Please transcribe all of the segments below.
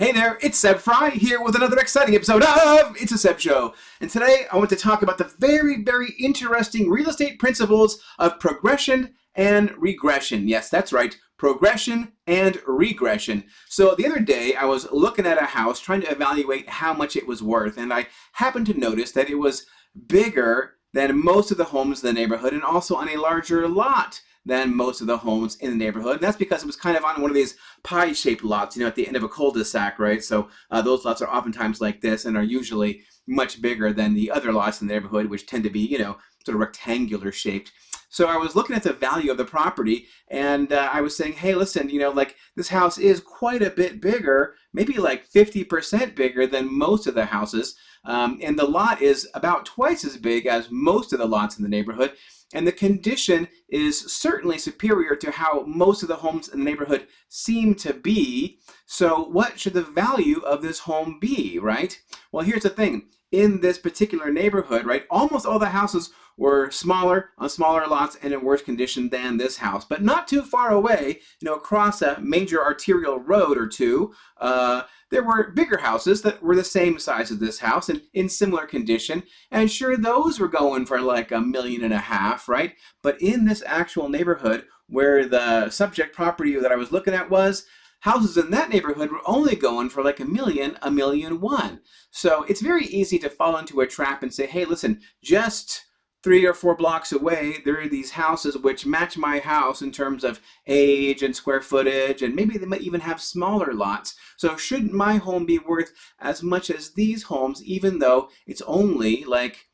Hey there, it's Seb Frey here with another exciting episode of It's a Seb Show. And today I want to talk about the very interesting real estate principles of progression and regression. Yes, that's right, progression and regression. So the other day I was looking at a house trying to evaluate how much it was worth, and I happened to notice that it was bigger than most of the homes in the neighborhood and also on a larger lot than most of the homes in the neighborhood. And that's because it was kind of on one of these pie-shaped lots, at the end of a cul-de-sac, right? So those lots are oftentimes like this and are usually much bigger than the other lots in the neighborhood, which tend to be, sort of rectangular shaped. So I was looking at the value of the property, and I was saying, hey, listen, this house is quite a bit bigger, maybe like 50% bigger than most of the houses. And the lot is about twice as big as most of the lots in the neighborhood. And the condition is certainly superior to how most of the homes in the neighborhood seem to be. So what should the value of this home be, right? Well, here's the thing. In this particular neighborhood, right, almost all the houses were smaller, on smaller lots, and in worse condition than this house. But not too far away, across a major arterial road or two, there were bigger houses that were the same size as this house and in similar condition. And sure, those were going for like $1.5 million, right? But in this actual neighborhood where the subject property that I was looking at was, houses in that neighborhood were only going for like $1 million, $1.1 million. So it's very easy to fall into a trap and say, hey, listen, just 3 or 4 blocks away, there are these houses which match my house in terms of age and square footage, and maybe they might even have smaller lots. So shouldn't my home be worth as much as these homes, even though it's only like,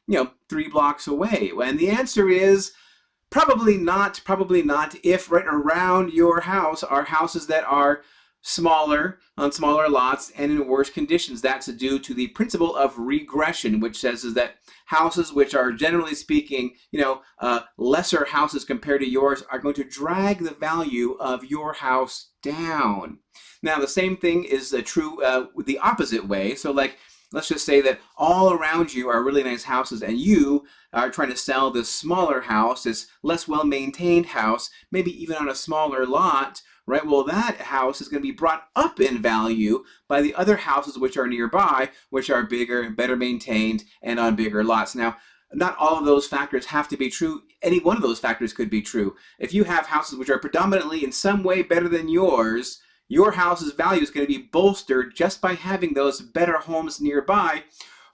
3 blocks away? And the answer is probably not, if right around your house are houses that are smaller, on smaller lots, and in worse conditions. That's due to the principle of regression, which says is that houses which are, generally speaking, lesser houses compared to yours are going to drag the value of your house down. Now, the same thing is true the opposite way. So, let's just say that all around you are really nice houses and you are trying to sell this smaller house, this less well-maintained house, maybe even on a smaller lot, right? Well, that house is going to be brought up in value by the other houses which are nearby, which are bigger, better maintained, and on bigger lots. Now, not all of those factors have to be true. Any one of those factors could be true. If you have houses which are predominantly in some way better than yours, your house's value is going to be bolstered just by having those better homes nearby,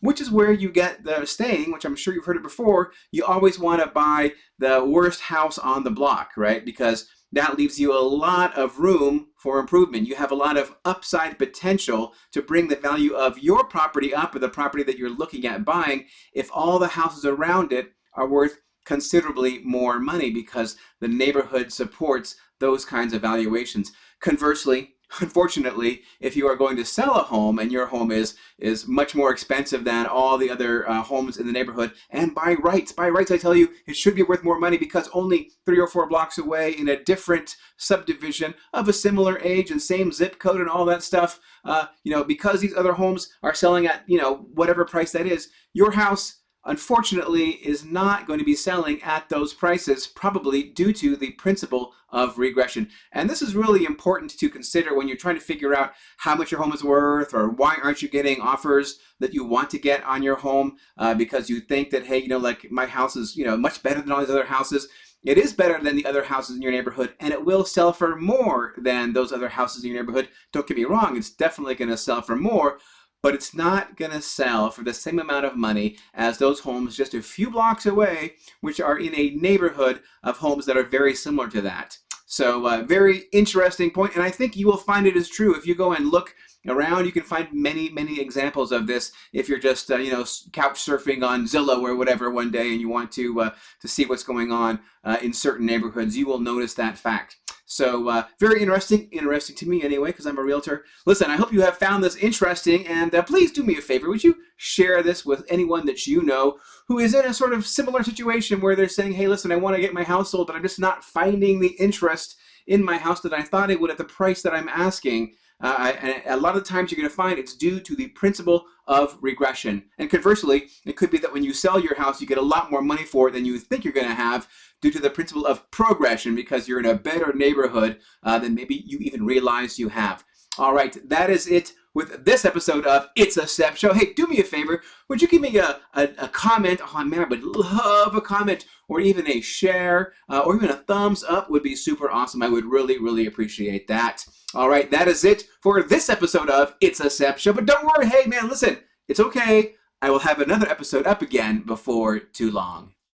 which is where you get the saying, which I'm sure you've heard it before, you always want to buy the worst house on the block, right? Because that leaves you a lot of room for improvement. You have a lot of upside potential to bring the value of your property up, or the property that you're looking at buying, if all the houses around it are worth considerably more money, because the neighborhood supports those kinds of valuations. Conversely, unfortunately, if you are going to sell a home and your home is much more expensive than all the other homes in the neighborhood, and by rights, I tell you, it should be worth more money because only 3 or 4 blocks away in a different subdivision of a similar age and same zip code and all that stuff, because these other homes are selling at, whatever price that is, your house, unfortunately, is not going to be selling at those prices, probably due to the principle of regression. And this is really important to consider when you're trying to figure out how much your home is worth, or why aren't you getting offers that you want to get on your home because you think that, hey, my house is, much better than all these other houses. It is better than the other houses in your neighborhood, and it will sell for more than those other houses in your neighborhood. Don't get me wrong, it's definitely going to sell for more, but it's not going to sell for the same amount of money as those homes just a few blocks away, which are in a neighborhood of homes that are very similar to that. So very interesting point, and I think you will find it is true. If you go and look around, you can find many examples of this. If you're just couch surfing on Zillow or whatever one day and you want to see what's going on in certain neighborhoods, you will notice that fact. So very interesting to me anyway, because I'm a realtor. Listen, I hope you have found this interesting, and please do me a favor. Would you share this with anyone that you know who is in a sort of similar situation where they're saying, hey, listen, I want to get my house sold, but I'm just not finding the interest in my house that I thought it would at the price that I'm asking. And a lot of times you're going to find it's due to the principle of regression. And conversely, it could be that when you sell your house, you get a lot more money for it than you think you're going to have due to the principle of progression, because you're in a better neighborhood than maybe you even realize you have. All right, that is it with this episode of It's a Seb Show. Hey, do me a favor. Would you give me a comment? Oh, man, I would love a comment or even a share or even a thumbs up would be super awesome. I would really, really appreciate that. All right, that is it for this episode of It's a Seb Show. But don't worry. Hey, man, listen, it's okay. I will have another episode up again before too long.